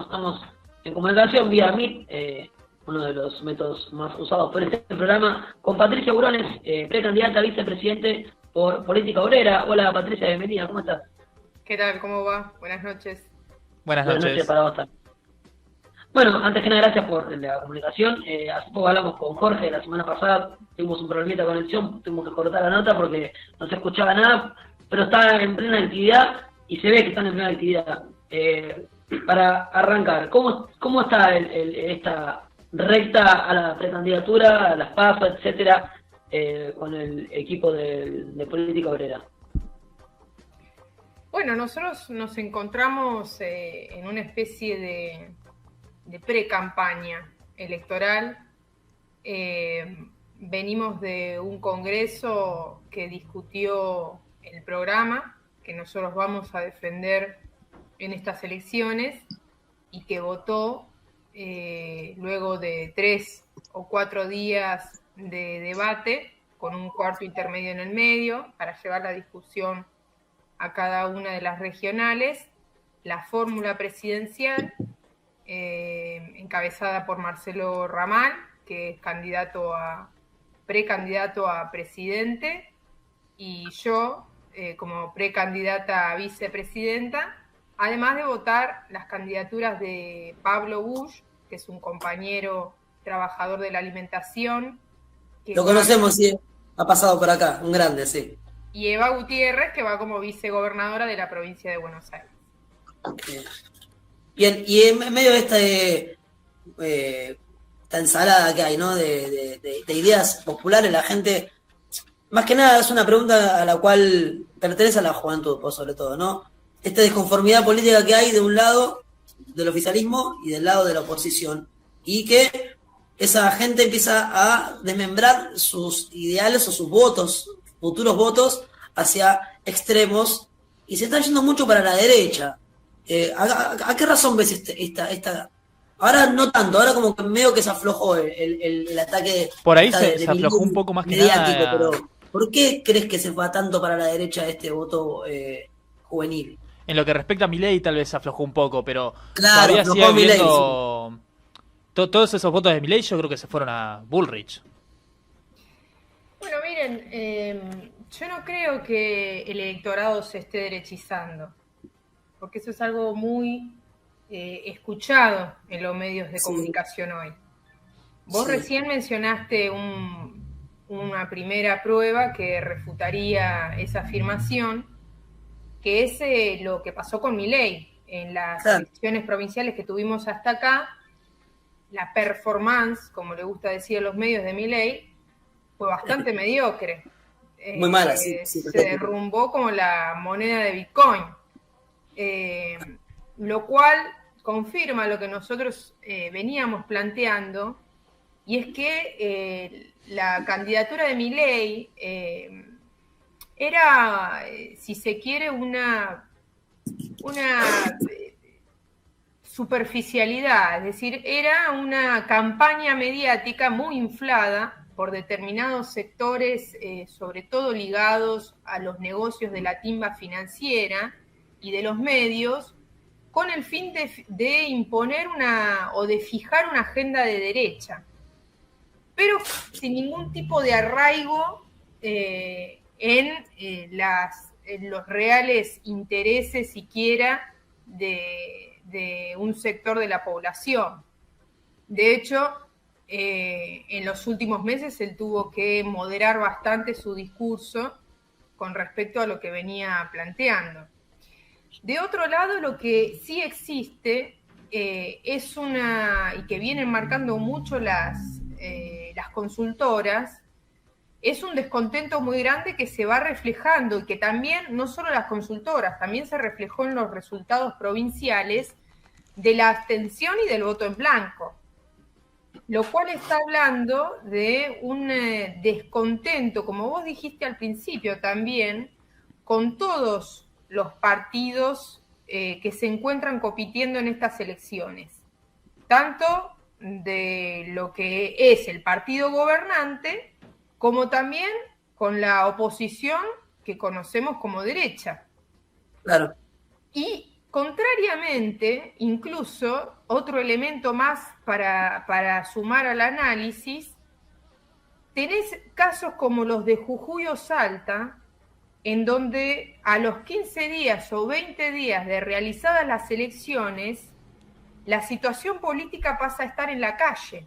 estamos en comunicación vía Meet, uno de los métodos más usados por este programa, con Patricia Burones, precandidata a vicepresidente por Política Obrera. Hola Patricia, bienvenida, ¿cómo estás? ¿Qué tal? ¿Cómo va? Buenas noches. Buenas Buenas noches noches. para vos también. Bueno, antes que nada, gracias por la comunicación. Hace poco hablamos con Jorge la semana pasada, tuvimos un problemita de conexión, tuvimos que cortar la nota porque no se escuchaba nada, pero está en plena actividad y se ve que están en plena actividad. Para arrancar, ¿cómo está esta recta a la precandidatura, a las PASO, etcétera, con el equipo de Política Obrera? Bueno, nosotros nos encontramos en una especie de pre-campaña electoral. Venimos de un congreso que discutió el programa que nosotros vamos a defender en estas elecciones y que votó luego de 3 o 4 días de debate con un cuarto intermedio en el medio para llevar la discusión a cada una de las regionales, la fórmula presidencial encabezada por Marcelo Ramal, que es precandidato a presidente, y yo como precandidata a vicepresidenta, además de votar las candidaturas de Pablo Busch, que es un compañero trabajador de la alimentación. Lo conocemos, sí, ha pasado por acá, un grande, sí. Y Eva Gutiérrez, que va como vicegobernadora de la provincia de Buenos Aires. Bien, y en medio de esta ensalada que hay, ¿no? De ideas populares, la gente, más que nada es una pregunta a la cual pertenece a la juventud, pues, sobre todo, ¿no? Esta disconformidad política que hay de un lado del oficialismo y del lado de la oposición, y que esa gente empieza a desmembrar sus ideales o sus votos, futuros votos, hacia extremos, y se está yendo mucho para la derecha. ¿A qué razón ves esta? Ahora no tanto, ahora como que medio que se aflojó el ataque. Por ahí se aflojó un poco más que mediático, nada. pero ¿por qué crees que se va tanto para la derecha este voto juvenil? En lo que respecta a Milei tal vez se aflojó un poco, pero Claro, todavía sigue Milei, habiendo... Todos esos votos de Milei yo creo que se fueron a Bullrich. Bueno, miren, yo no creo que el electorado se esté derechizando, porque eso es algo muy escuchado en los medios de comunicación hoy. Vos recién mencionaste una primera prueba que refutaría esa afirmación, que es lo que pasó con Milei en las elecciones provinciales que tuvimos hasta acá. La performance, como le gusta decir a los medios, de Milei fue bastante mediocre. Muy mala, sí. Se derrumbó como la moneda de Bitcoin. Lo cual confirma lo que nosotros veníamos planteando, y es que la candidatura de Milei era, si se quiere, una superficialidad, es decir, era una campaña mediática muy inflada por determinados sectores, sobre todo ligados a los negocios de la timba financiera y de los medios, con el fin de imponer o de fijar una agenda de derecha, pero sin ningún tipo de arraigo en los reales intereses siquiera de un sector de la población. De hecho, en los últimos meses él tuvo que moderar bastante su discurso con respecto a lo que venía planteando. De otro lado, lo que sí existe es y que vienen marcando mucho las consultoras, es un descontento muy grande que se va reflejando, y que también, no solo las consultoras, también se reflejó en los resultados provinciales de la abstención y del voto en blanco, lo cual está hablando de un descontento, como vos dijiste al principio también, con todos los partidos que se encuentran compitiendo en estas elecciones, tanto de lo que es el partido gobernante, como también con la oposición que conocemos como derecha. Claro. Y Contrariamente, incluso, otro elemento más para sumar al análisis, tenés casos como los de Jujuy o Salta, en donde a los 15 días o 20 días de realizadas las elecciones, la situación política pasa a estar en la calle,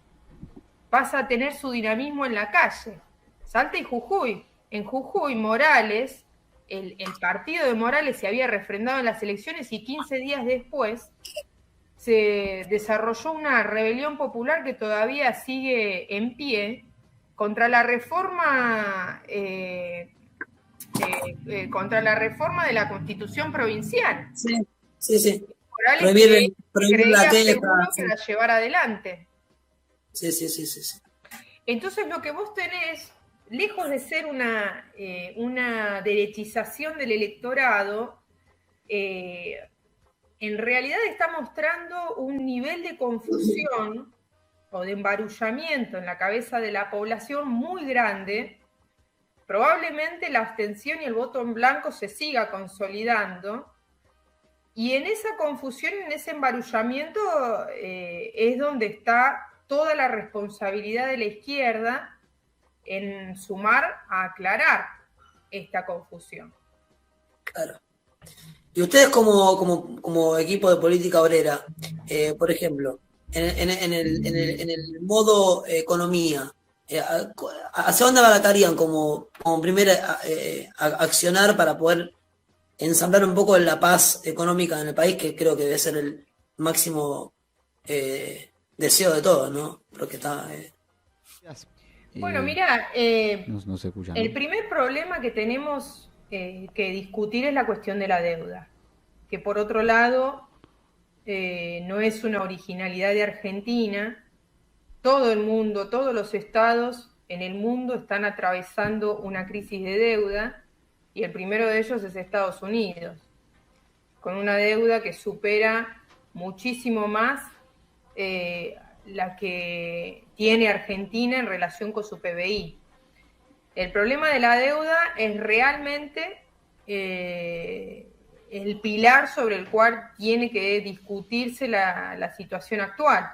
pasa a tener su dinamismo en la calle. Salta y Jujuy. En Jujuy, Morales, el partido de Morales se había refrendado en las elecciones y 15 días después se desarrolló una rebelión popular que todavía sigue en pie contra la reforma de la Constitución provincial. Sí, sí, sí. Morales prohibir la creía queja, que la llevar adelante. Sí, sí, sí, sí, sí. Entonces lo que vos tenés, lejos de ser una derechización del electorado, en realidad está mostrando un nivel de confusión o de embarullamiento en la cabeza de la población muy grande. Probablemente la abstención y el voto en blanco se siga consolidando, y en esa confusión, en ese embarullamiento, es donde está toda la responsabilidad de la izquierda en sumar a aclarar esta confusión. Claro. Y ustedes como equipo de política obrera, por ejemplo, en el modo economía, ¿hacia dónde abarcarían como primera accionar para poder ensamblar un poco la paz económica en el país, que creo que debe ser el máximo deseo de todos, ¿no? Porque está... Bueno, mira, no se escucha, ¿no? El primer problema que tenemos que discutir es la cuestión de la deuda, que por otro lado no es una originalidad de Argentina. Todo el mundo, todos los estados en el mundo están atravesando una crisis de deuda, y el primero de ellos es Estados Unidos, con una deuda que supera muchísimo más la que tiene Argentina en relación con su PBI. El problema de la deuda es realmente el pilar sobre el cual tiene que discutirse la situación actual,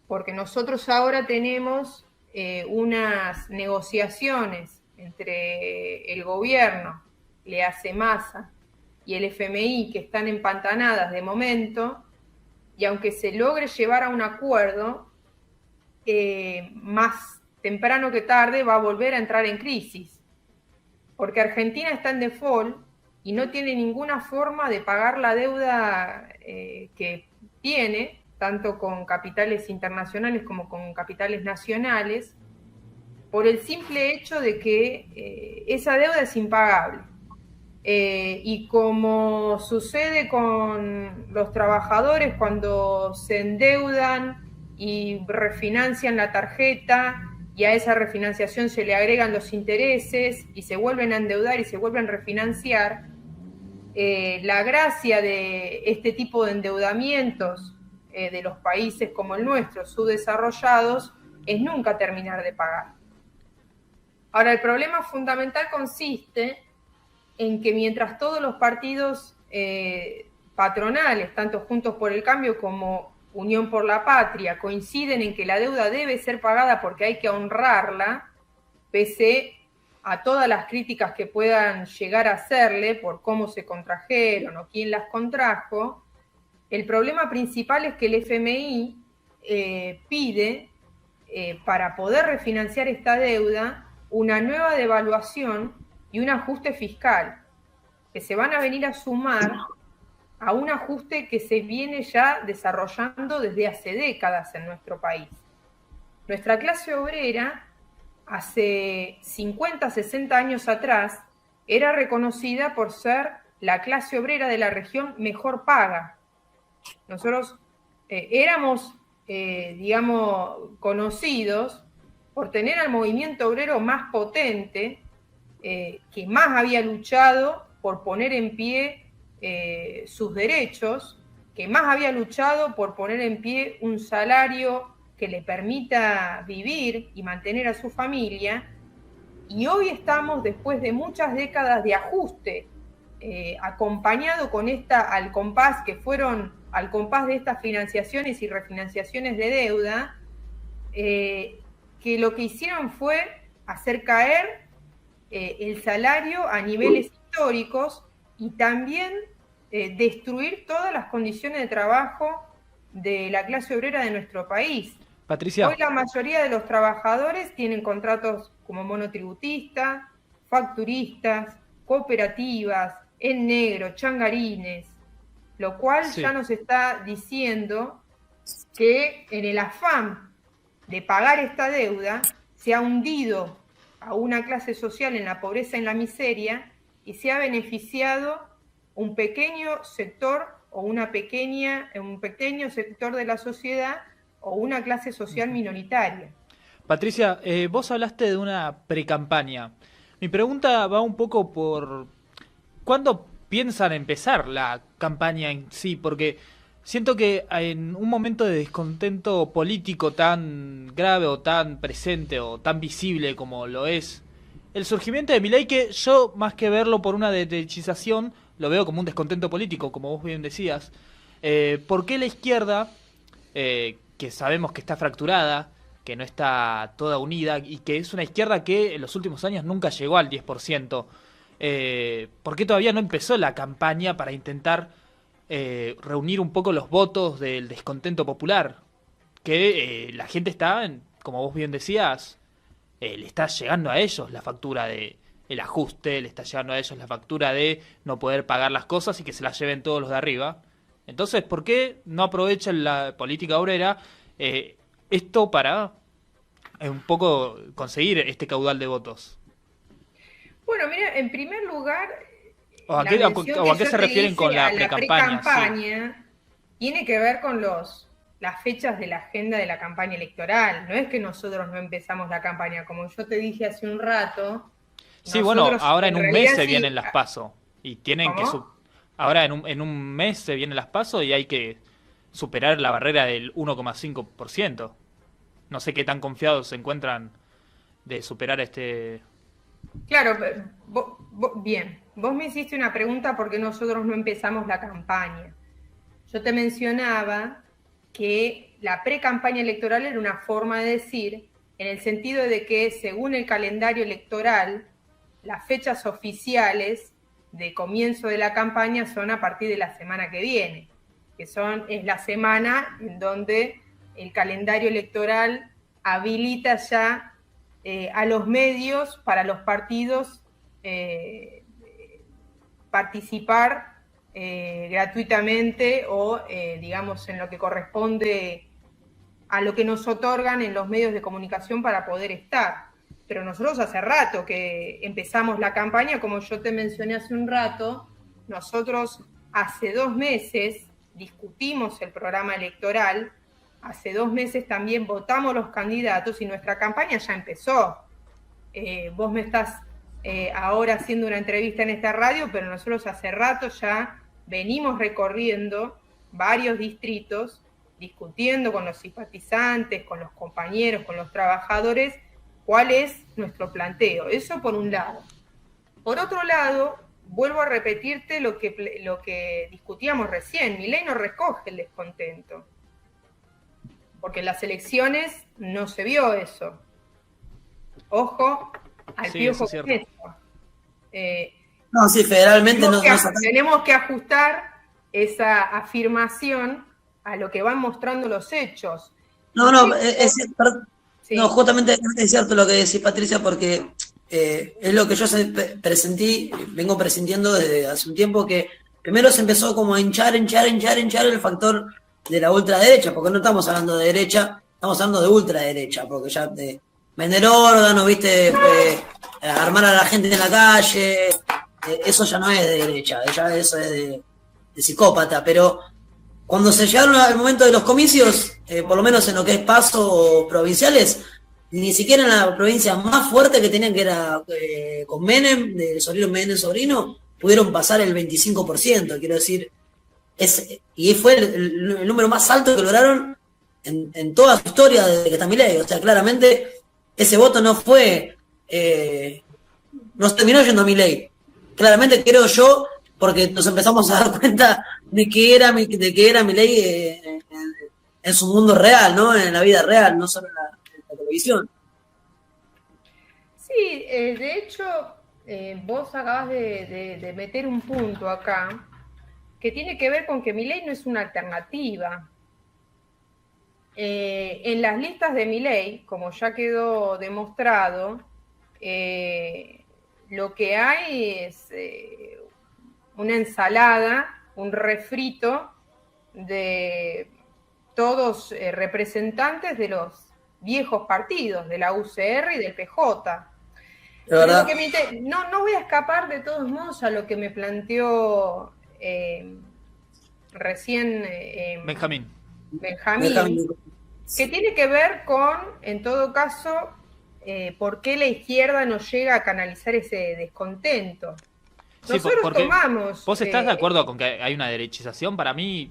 porque nosotros ahora tenemos unas negociaciones entre el gobierno, le hace Massa, y el FMI, que están empantanadas de momento, y aunque se logre llevar a un acuerdo, más temprano que tarde va a volver a entrar en crisis, porque Argentina está en default y no tiene ninguna forma de pagar la deuda que tiene, tanto con capitales internacionales como con capitales nacionales, por el simple hecho de que esa deuda es impagable. Y como sucede con los trabajadores cuando se endeudan y refinancian la tarjeta, y a esa refinanciación se le agregan los intereses y se vuelven a endeudar y se vuelven a refinanciar, la gracia de este tipo de endeudamientos de los países como el nuestro, subdesarrollados, es nunca terminar de pagar. Ahora, el problema fundamental consiste en que mientras todos los partidos patronales, tanto Juntos por el Cambio como Unión por la Patria, coinciden en que la deuda debe ser pagada porque hay que honrarla, pese a todas las críticas que puedan llegar a hacerle por cómo se contrajeron o quién las contrajo, el problema principal es que el FMI pide, para poder refinanciar esta deuda, una nueva devaluación y un ajuste fiscal, que se van a venir a sumar a un ajuste que se viene ya desarrollando desde hace décadas en nuestro país. Nuestra clase obrera, hace 50, 60 años atrás, era reconocida por ser la clase obrera de la región mejor paga. Nosotros éramos, conocidos por tener al movimiento obrero más potente, que más había luchado por poner en pie sus derechos, que más había luchado por poner en pie un salario que le permita vivir y mantener a su familia, y hoy estamos, después de muchas décadas de ajuste acompañado con al compás de estas financiaciones y refinanciaciones de deuda, que lo que hicieron fue hacer caer el salario a niveles históricos y también destruir todas las condiciones de trabajo de la clase obrera de nuestro país. Patricia. Hoy la mayoría de los trabajadores tienen contratos como monotributistas, facturistas, cooperativas, en negro, changarines, lo cual ya nos está diciendo que en el afán de pagar esta deuda se ha hundido a una clase social en la pobreza y en la miseria y se ha beneficiado un pequeño sector o un pequeño sector de la sociedad o una clase social minoritaria. Patricia, vos hablaste de una precampaña. Mi pregunta va un poco por ¿cuándo piensan empezar la campaña en sí? Porque siento que en un momento de descontento político tan grave o tan presente o tan visible como lo es el surgimiento de Milei, que yo más que verlo por una derechización, lo veo como un descontento político, como vos bien decías. ¿Por qué la izquierda, que sabemos que está fracturada, que no está toda unida y que es una izquierda que en los últimos años nunca llegó al 10%, ¿por qué todavía no empezó la campaña para intentar reunir un poco los votos del descontento popular? Que la gente está, como vos bien decías, le está llegando a ellos la factura de el ajuste, le está llegando a ellos la factura de no poder pagar las cosas y que se las lleven todos los de arriba. Entonces, ¿por qué no aprovechan la política obrera esto para un poco conseguir este caudal de votos? Bueno, mira, en primer lugar, ¿O a qué se refieren con la pre-campaña? Tiene que ver con las fechas de la agenda de la campaña electoral. No es que nosotros no empezamos la campaña, como yo te dije hace un rato. Sí, bueno, ahora en un mes se vienen las PASO y tienen que ahora en un mes se vienen las PASO y hay que superar la barrera del 1,5%. No sé qué tan confiados se encuentran de superar este... Claro, bien. Vos me hiciste una pregunta porque nosotros no empezamos la campaña. Yo te mencionaba que la pre-campaña electoral era una forma de decir, en el sentido de que según el calendario electoral, las fechas oficiales de comienzo de la campaña son a partir de la semana que viene, que es la semana en donde el calendario electoral habilita ya a los medios para los partidos participar gratuitamente o, digamos, en lo que corresponde a lo que nos otorgan en los medios de comunicación para poder estar. Pero nosotros hace rato que empezamos la campaña, como yo te mencioné hace un rato, nosotros hace 2 meses discutimos el programa electoral, hace 2 meses también votamos los candidatos y nuestra campaña ya empezó. Vos me estás ahora haciendo una entrevista en esta radio, pero nosotros hace rato ya venimos recorriendo varios distritos, discutiendo con los simpatizantes, con los compañeros, con los trabajadores, cuál es nuestro planteo. Eso por un lado. Por otro lado, vuelvo a repetirte lo que discutíamos recién. Milei no recoge el descontento, porque en las elecciones no se vio eso. Ojo al piojo con eso. No, sí, federalmente tenemos que ajustar esa afirmación a lo que van mostrando los hechos. Justamente es cierto lo que decís, Patricia, porque es lo que yo vengo presintiendo desde hace un tiempo, que primero se empezó como a hinchar el factor de la ultraderecha, porque no estamos hablando de derecha, estamos hablando de ultraderecha, porque ya vender órganos, viste, armar a la gente en la calle, eso ya no es de derecha, ya eso es de psicópata, pero cuando se llegaron al momento de los comicios, por lo menos en lo que es PASO provinciales, ni siquiera en la provincia más fuerte que tenían, que era con Menem, de Menem-Sobrino, pudieron pasar el 25%, quiero decir, y fue el número más alto que lograron en toda su historia desde que está Milei. O sea, claramente ese voto no fue, no terminó yendo a Milei. Claramente creo yo, porque nos empezamos a dar cuenta de que era Milei en su mundo real, ¿no? En la vida real, no solo en la televisión. Sí, de hecho, vos acabas de meter un punto acá que tiene que ver con que Milei no es una alternativa. En las listas de Milei, como ya quedó demostrado, lo que hay es una ensalada, un refrito de todos representantes de los viejos partidos, de la UCR y del PJ. ¿Verdad? No voy a escapar de todos modos a lo que me planteó recién Benjamín, que tiene que ver con, en todo caso, por qué la izquierda no llega a canalizar ese descontento. sí, Nosotros tomamos... ¿Vos estás de acuerdo con que hay una derechización? Para mí,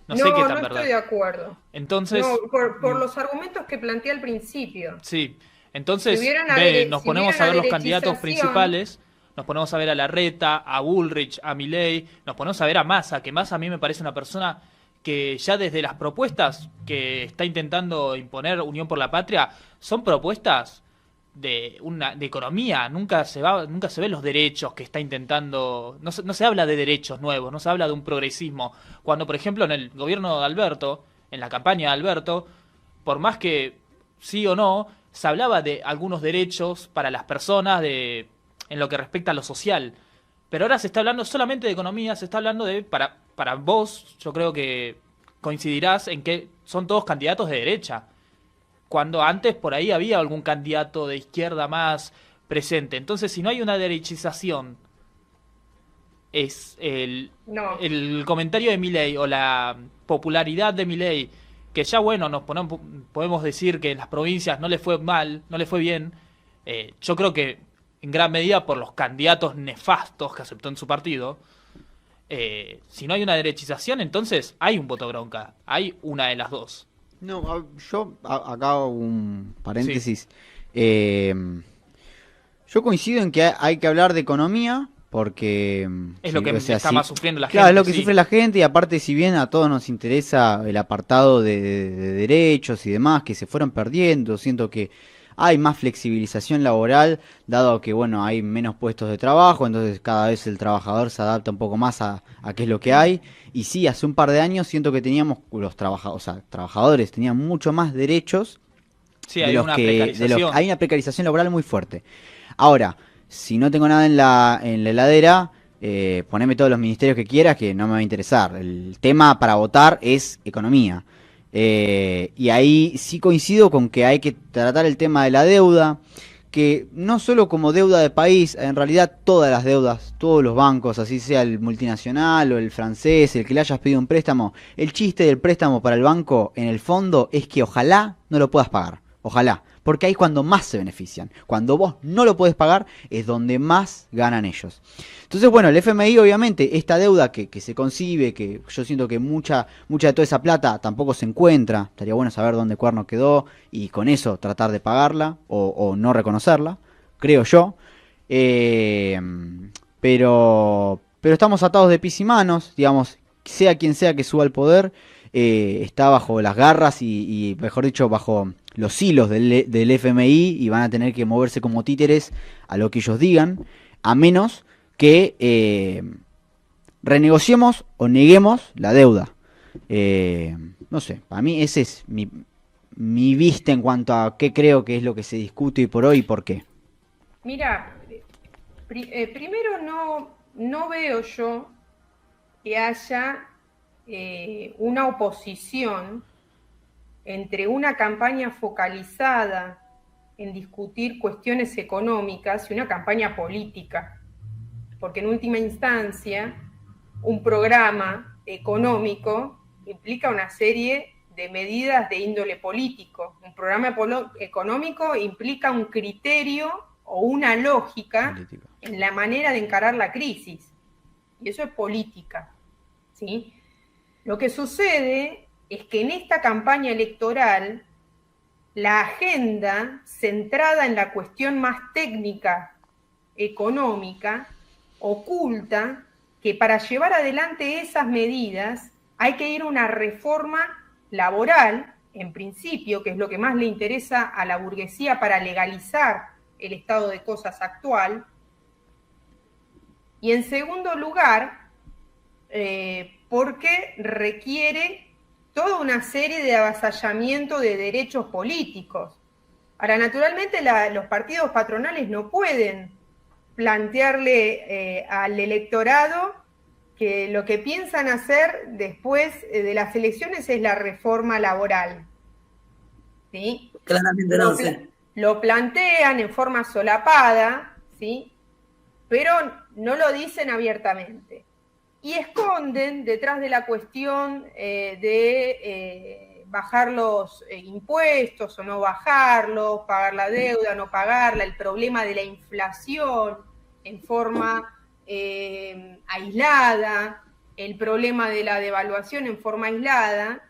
no sé no, qué tan no verdad. estoy de acuerdo. Entonces, no, por los argumentos que planteé al principio. sí, entonces nos ponemos a ver los candidatos principales, nos ponemos a ver a Larreta, a Bullrich, a Milei, nos ponemos a ver a Massa, que Massa a mí me parece una persona que ya desde las propuestas que está intentando imponer Unión por la Patria, son propuestas de economía, nunca se ven los derechos que está intentando, no se habla de derechos nuevos, no se habla de un progresismo, cuando por ejemplo en el gobierno de Alberto, en la campaña de Alberto, por más que sí o no, se hablaba de algunos derechos para las personas en lo que respecta a lo social, pero ahora se está hablando solamente de economía, se está hablando para vos, yo creo que coincidirás en que son todos candidatos de derecha, cuando antes por ahí había algún candidato de izquierda más presente. Entonces, si no hay una derechización, es el comentario de Milei o la popularidad de Milei, que ya bueno, podemos decir que en las provincias no le fue mal, no le fue bien, yo creo que en gran medida por los candidatos nefastos que aceptó en su partido. Si no hay una derechización, entonces hay un voto bronca, hay una de las dos. No, yo acá hago un paréntesis. Sí. Yo coincido en que hay que hablar de economía porque... Es lo que está más sufriendo la gente. Claro, es lo que sufre la gente y aparte si bien a todos nos interesa el apartado de derechos y demás que se fueron perdiendo, siento que hay más flexibilización laboral, dado que bueno hay menos puestos de trabajo, entonces cada vez el trabajador se adapta un poco más a qué es lo que hay. Y sí, hace un par de años siento que teníamos trabajadores tenían mucho más derechos. Sí, hay una precarización. Hay una precarización laboral muy fuerte. Ahora, si no tengo nada en la heladera, poneme todos los ministerios que quieras que no me va a interesar. El tema para votar es economía. Y ahí sí coincido con que hay que tratar el tema de la deuda, que no solo como deuda de país, en realidad todas las deudas, todos los bancos, así sea el multinacional o el francés, el que le hayas pedido un préstamo, el chiste del préstamo para el banco en el fondo es que ojalá no lo puedas pagar, ojalá, porque ahí es cuando más se benefician. Cuando vos no lo podés pagar es donde más ganan ellos. Entonces, bueno, el FMI obviamente, esta deuda que se concibe, que yo siento que mucha de toda esa plata tampoco se encuentra, estaría bueno saber dónde cuerno quedó y con eso tratar de pagarla o no reconocerla, creo yo. Pero estamos atados de pies y manos, digamos, sea quien sea que suba al poder, está bajo las garras y mejor dicho, bajo los hilos del FMI y van a tener que moverse como títeres a lo que ellos digan, a menos que renegociemos o neguemos la deuda. No sé, para mí ese es mi vista en cuanto a qué creo que es lo que se discute hoy por hoy y por qué. Mira, primero no veo yo que haya una oposición entre una campaña focalizada en discutir cuestiones económicas y una campaña política. Porque en última instancia, un programa económico implica una serie de medidas de índole político. Un programa económico implica un criterio o una lógica en la manera de encarar la crisis. Y eso es política, ¿sí? Lo que sucede es que en esta campaña electoral, la agenda centrada en la cuestión más técnica, económica, oculta que para llevar adelante esas medidas hay que ir a una reforma laboral, en principio, que es lo que más le interesa a la burguesía para legalizar el estado de cosas actual. Y en segundo lugar, porque requiere toda una serie de avasallamiento de derechos políticos. Ahora, naturalmente, los partidos patronales no pueden plantearle al electorado que lo que piensan hacer después de las elecciones es la reforma laboral. ¿Sí? Claramente no, sí. Lo plantean en forma solapada, ¿sí? Pero no lo dicen abiertamente. Y esconden detrás de la cuestión de bajar los impuestos o no bajarlos, pagar la deuda, no pagarla, el problema de la inflación en forma aislada, el problema de la devaluación en forma aislada.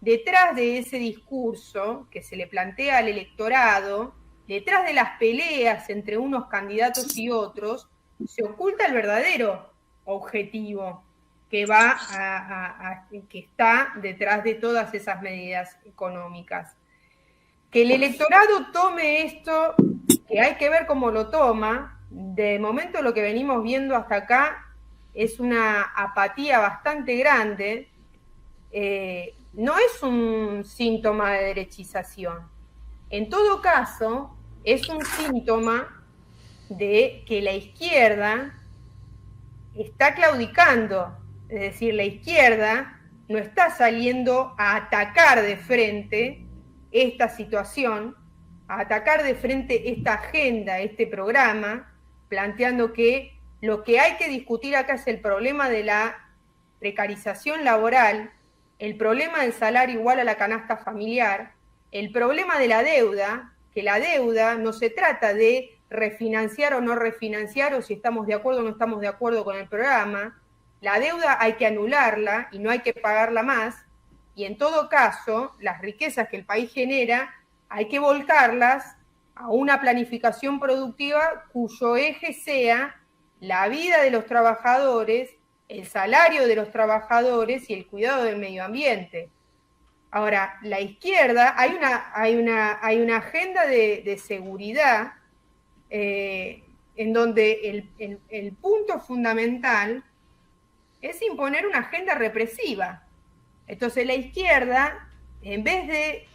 Detrás de ese discurso que se le plantea al electorado, detrás de las peleas entre unos candidatos y otros, se oculta el verdadero objetivo que que está detrás de todas esas medidas económicas. Que el electorado tome esto, que hay que ver cómo lo toma. De momento lo que venimos viendo hasta acá es una apatía bastante grande. No es un síntoma de derechización. En todo caso, es un síntoma de que la izquierda está claudicando. Es decir, la izquierda no está saliendo a atacar de frente esta situación, a atacar de frente esta agenda, este programa, planteando que lo que hay que discutir acá es el problema de la precarización laboral, el problema del salario igual a la canasta familiar, el problema de la deuda, que la deuda no se trata de refinanciar o no refinanciar, o si estamos de acuerdo o no estamos de acuerdo con el programa. La deuda hay que anularla y no hay que pagarla más, y en todo caso, las riquezas que el país genera hay que volcarlas a una planificación productiva cuyo eje sea la vida de los trabajadores, el salario de los trabajadores y el cuidado del medio ambiente. Ahora, la izquierda, hay una agenda de seguridad en donde el punto fundamental es imponer una agenda represiva. Entonces la izquierda, en vez de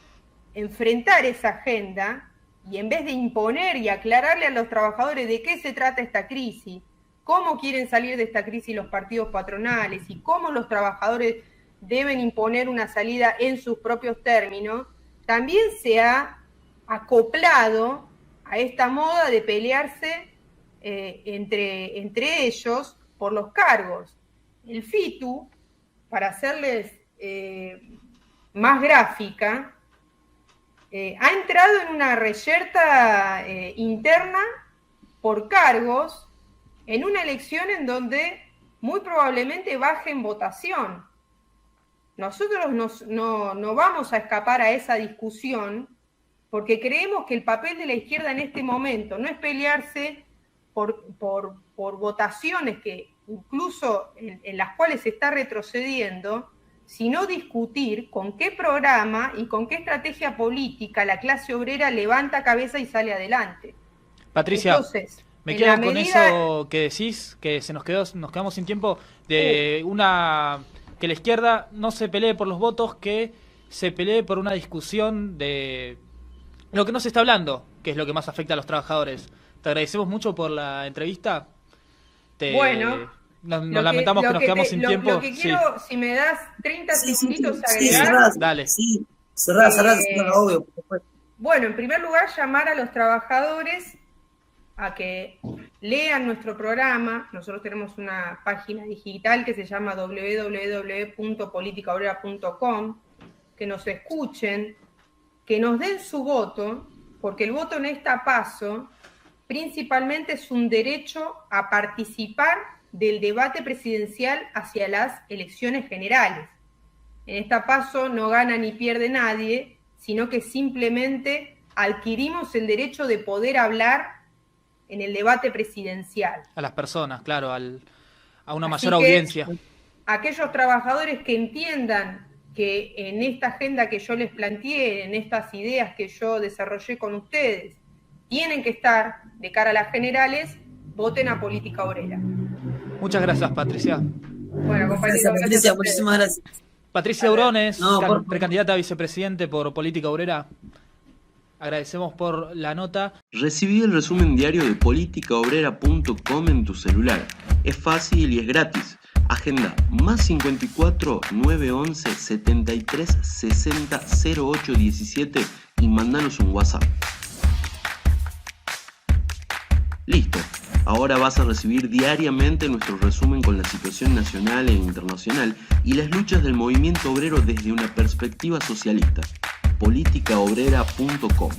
enfrentar esa agenda y en vez de imponer y aclararle a los trabajadores de qué se trata esta crisis, cómo quieren salir de esta crisis los partidos patronales y cómo los trabajadores deben imponer una salida en sus propios términos, también se ha acoplado a esta moda de pelearse entre ellos por los cargos. El FITU, para hacerles más gráfica, ha entrado en una reyerta interna por cargos en una elección en donde muy probablemente baje en votación. Nosotros no vamos a escapar a esa discusión porque creemos que el papel de la izquierda en este momento no es pelearse por votaciones que incluso en las cuales se está retrocediendo, sino discutir con qué programa y con qué estrategia política la clase obrera levanta cabeza y sale adelante. Patricia, entonces, me quedo con eso que decís, que nos quedamos sin tiempo, de que la izquierda no se pelee por los votos, que se pelee por una discusión de lo que no se está hablando, que es lo que más afecta a los trabajadores. Te agradecemos mucho por la entrevista. Bueno, nos lamentamos que nos quedamos sin tiempo. Lo que quiero, si me das 30 segunditos agregar. Dale. Sí, cerrá, obvio. Bueno, en primer lugar, llamar a los trabajadores a que lean nuestro programa. Nosotros tenemos una página digital que se llama www.politicaobrera.com, que nos escuchen, que nos den su voto, porque el voto en esta PASO principalmente es un derecho a participar del debate presidencial hacia las elecciones generales. En esta PASO no gana ni pierde nadie, sino que simplemente adquirimos el derecho de poder hablar en el debate presidencial. A las personas, claro, a a una Así mayor que audiencia. Aquellos trabajadores que entiendan que en esta agenda que yo les planteé, en estas ideas que yo desarrollé con ustedes, tienen que estar de cara a las generales, voten a Política Obrera. Muchas gracias, Patricia. Bueno, compañeros, Gracias, Patricia, a ustedes. muchísimas gracias. Patricia Urones, No, por- precandidata a vicepresidente por Política Obrera. Agradecemos por la nota. Recibí el resumen diario de politicaobrera.com en tu celular. Es fácil y es gratis. Agenda +54 911 73 60 08 17 y mandanos un WhatsApp. Listo. Ahora vas a recibir diariamente nuestro resumen con la situación nacional e internacional y las luchas del movimiento obrero desde una perspectiva socialista. politicaobrera.com